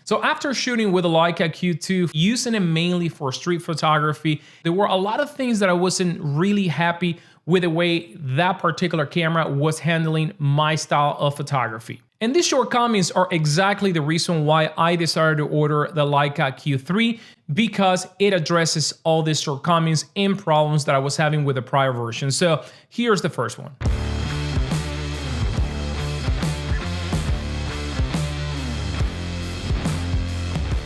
So after shooting with the Leica Q2, using it mainly for street photography, there were a lot of things that I wasn't really happy with the way that particular camera was handling my style of photography. And these shortcomings are exactly the reason why I decided to order the Leica Q3, because it addresses all these shortcomings and problems that I was having with the prior version. So here's the first one.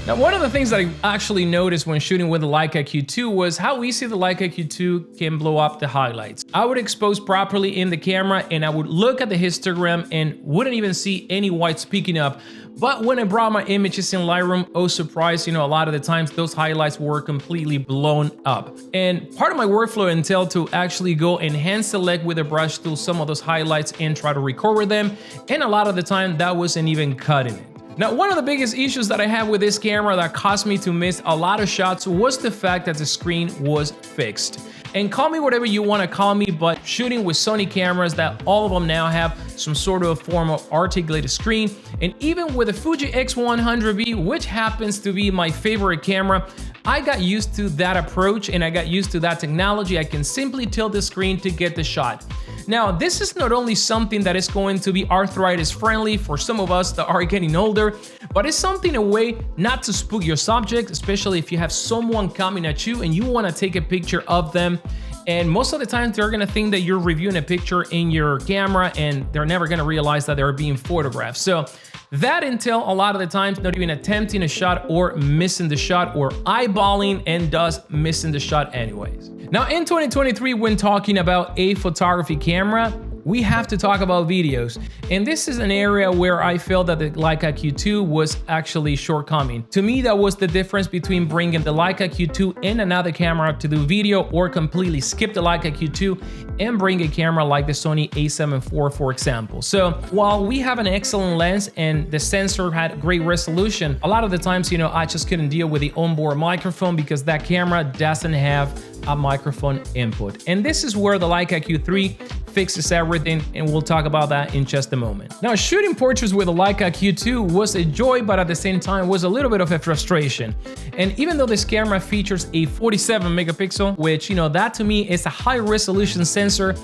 Now, one of the things that I actually noticed when shooting with the Leica Q2 was how easy the Leica Q2 can blow up the highlights. I would expose properly in the camera and I would look at the histogram and wouldn't even see any whites peeking up. But when I brought my images in Lightroom, oh surprise, a lot of the times those highlights were completely blown up. And part of my workflow entailed to actually go and hand select with a brush tool some of those highlights and try to recover them. And a lot of the time that wasn't even cutting it. Now, one of the biggest issues that I had with this camera that caused me to miss a lot of shots was the fact that the screen was fixed. And call me whatever you want to call me, but shooting with Sony cameras that all of them now have some sort of form of articulated screen, and even with the Fuji X100V, which happens to be my favorite camera, I got used to that approach and I got used to that technology. I can simply tilt the screen to get the shot. Now, this is not only something that is going to be arthritis friendly for some of us that are getting older, but it's something a way not to spook your subject, especially if you have someone coming at you and you want to take a picture of them. And most of the time, they're gonna think that you're reviewing a picture in your camera and they're never gonna realize that they're being photographed. So that entails a lot of the times not even attempting a shot or missing the shot or eyeballing and thus missing the shot anyways. Now in 2023, when talking about a photography camera, we have to talk about videos. And this is an area where I felt that the Leica Q2 was actually shortcoming. To me, that was the difference between bringing the Leica Q2 and another camera to do video, or completely skip the Leica Q2 and bring a camera like the Sony a7 IV, for example. So while we have an excellent lens and the sensor had great resolution, a lot of the times, I just couldn't deal with the onboard microphone because that camera doesn't have a microphone input. And this is where the Leica Q3 fixes everything, and we'll talk about that in just a moment. Now, shooting portraits with the Leica Q2 was a joy, but at the same time was a little bit of a frustration. And even though this camera features a 47 megapixel, which, that to me is a high resolution sensor,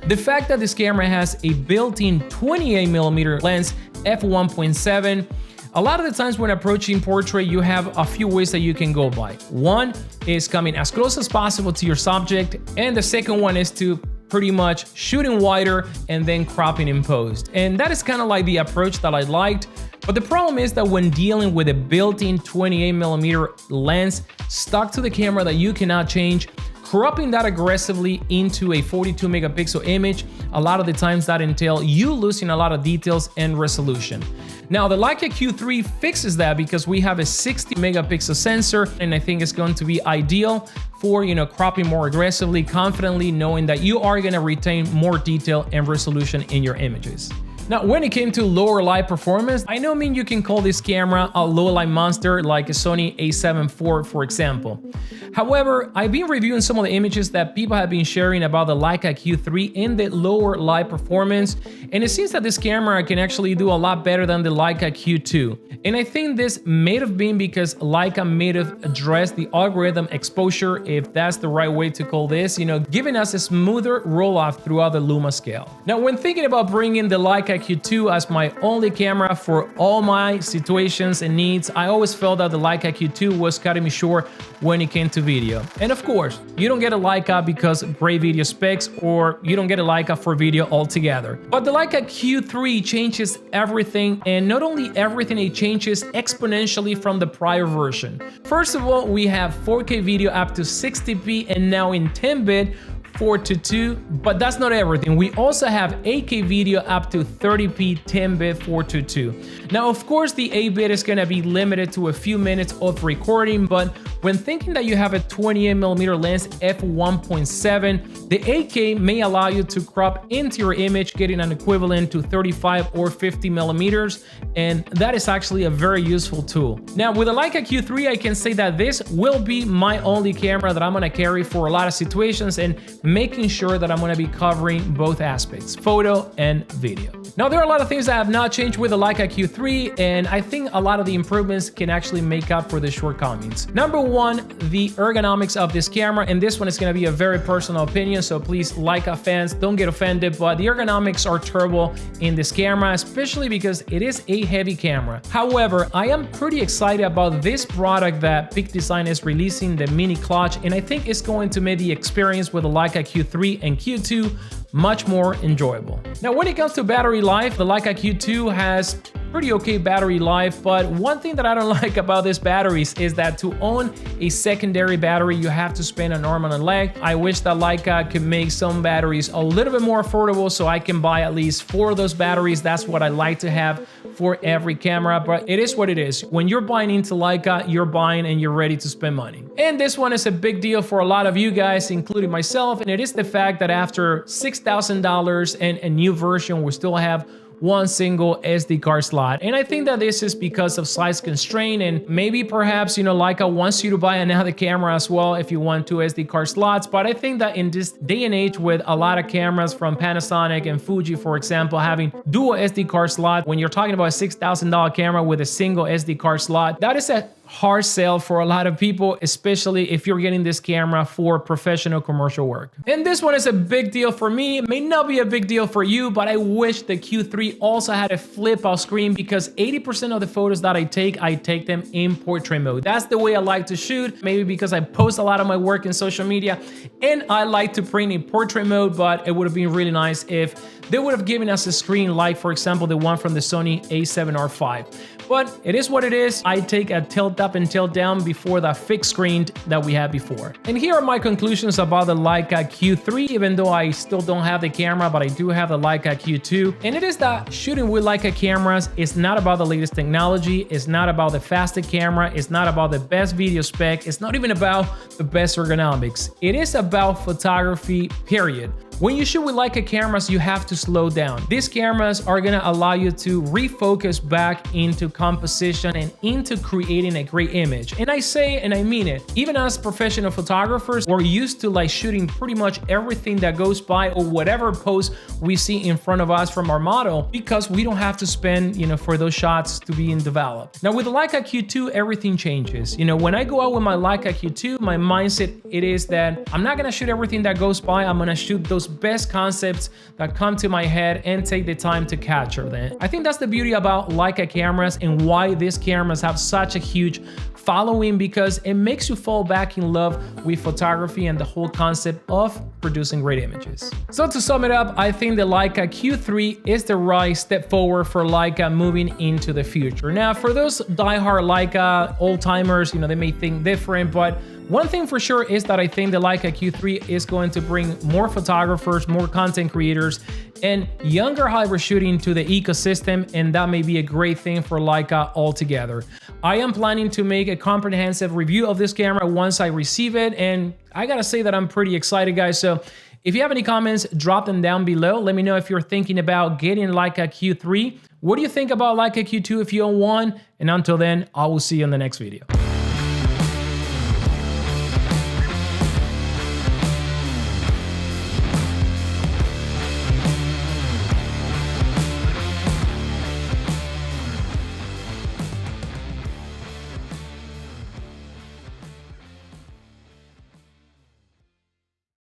the fact that this camera has a built-in 28mm lens f1.7, a lot of the times when approaching portrait, you have a few ways that you can go by. One is coming as close as possible to your subject, and the second one is to pretty much shooting wider and then cropping in post. And that is kind of like the approach that I liked. But the problem is that when dealing with a built-in 28mm lens stuck to the camera that you cannot change, cropping that aggressively into a 42 megapixel image, a lot of the times that entails you losing a lot of details and resolution. Now, the Leica Q3 fixes that because we have a 60 megapixel sensor, and I think it's going to be ideal for, cropping more aggressively, confidently knowing that you are going to retain more detail and resolution in your images. Now, when it came to lower light performance, I know you can call this camera a low light monster like a Sony a7 IV, for example. However, I've been reviewing some of the images that people have been sharing about the Leica Q3 in the lower light performance, and it seems that this camera can actually do a lot better than the Leica Q2. And I think this may have been because Leica may have addressed the algorithm exposure, if that's the right way to call this, giving us a smoother roll-off throughout the Luma scale. Now, when thinking about bringing the Leica Q2 as my only camera for all my situations and needs, I always felt that the Leica Q2 was cutting me short when it came to video. And of course, you don't get a Leica because of great video specs, or you don't get a Leica for video altogether. But the Leica Q3 changes everything, and not only everything, it changes exponentially from the prior version. First of all, we have 4K video up to 60p and now in 10-bit 4:2, but that's not everything. We also have 8K video up to 30p 10-bit 4:2. Now, of course, the 8-bit is going to be limited to a few minutes of recording, but When thinking that you have a 28mm lens f1.7, the 8K may allow you to crop into your image, getting an equivalent to 35 or 50mm, and that is actually a very useful tool. Now with the Leica Q3, I can say that this will be my only camera that I'm gonna carry for a lot of situations and making sure that I'm gonna be covering both aspects, photo and video. Now there are a lot of things that have not changed with the Leica Q3, and I think a lot of the improvements can actually make up for the shortcomings. Number one, the ergonomics of this camera, and this one is going to be a very personal opinion, so please, Leica fans, don't get offended, but the ergonomics are terrible in this camera, especially because it is a heavy camera. However, I am pretty excited about this product that Peak Design is releasing, the mini clutch, and I think it's going to make the experience with the Leica Q3 and Q2 much more enjoyable. Now when it comes to battery life, the Leica Q2 has pretty okay battery life, but one thing that I don't like about these batteries is that to own a secondary battery, you have to spend an arm and a leg. I wish that Leica could make some batteries a little bit more affordable so I can buy at least 4 of those batteries. That's what I like to have for every camera, but it is what it is. When you're buying into Leica, you're buying and you're ready to spend money. And this one is a big deal for a lot of you guys, including myself, and it is the fact that after $6,000 and a new version, we still have one single SD card slot. And I think that this is because of size constraint, and maybe perhaps, you know, Leica wants you to buy another camera as well if you want 2 SD card slots. But I think that in this day and age with a lot of cameras from Panasonic and Fuji, for example, having dual SD card slot, when you're talking about a $6,000 camera with a single SD card slot, that is a hard sell for a lot of people, especially if you're getting this camera for professional commercial work. And this one is a big deal for me. It may not be a big deal for you, but I wish the Q3 also had a flip out screen, because 80% of the photos that I take them in portrait mode. That's the way I like to shoot, maybe because I post a lot of my work in social media and I like to print in portrait mode, but it would have been really nice if they would have given us a screen like, for example, the one from the Sony A7R5. But it is what it is. I take a tilt up and tilt down before the fixed screen that we had before. And here are my conclusions about the Leica Q3, even though I still don't have the camera, but I do have the Leica Q2. And it is that shooting with Leica cameras is not about the latest technology, it's not about the fastest camera, it's not about the best video spec, it's not even about the best ergonomics. It is about photography, period. When you shoot with Leica cameras, you have to slow down. These cameras are gonna allow you to refocus back into composition and into creating a great image. And I say, and I mean it, even as professional photographers, we're used to like shooting pretty much everything that goes by or whatever pose we see in front of us from our model, because we don't have to spend, you know, for those shots to be developed. Now with the Leica Q2, everything changes. You know, when I go out with my Leica Q2, my mindset, it is that I'm not gonna shoot everything that goes by, I'm gonna shoot those best concepts that come to my head and take the time to capture them. I think that's the beauty about Leica cameras and why these cameras have such a huge following, because it makes you fall back in love with photography and the whole concept of producing great images. So to sum it up, I think the Leica Q3 is the right step forward for Leica moving into the future. Now, for those diehard Leica old-timers, you know, they may think different, but one thing for sure is that I think the Leica Q3 is going to bring more photographers, more content creators, and younger hybrid shooting to the ecosystem, and that may be a great thing for Leica altogether. I am planning to make a comprehensive review of this camera once I receive it, and I gotta say that I'm pretty excited, guys. So if you have any comments, drop them down below. Let me know if you're thinking about getting Leica Q3. What do you think about Leica Q2 if you own one? And until then, I will see you in the next video.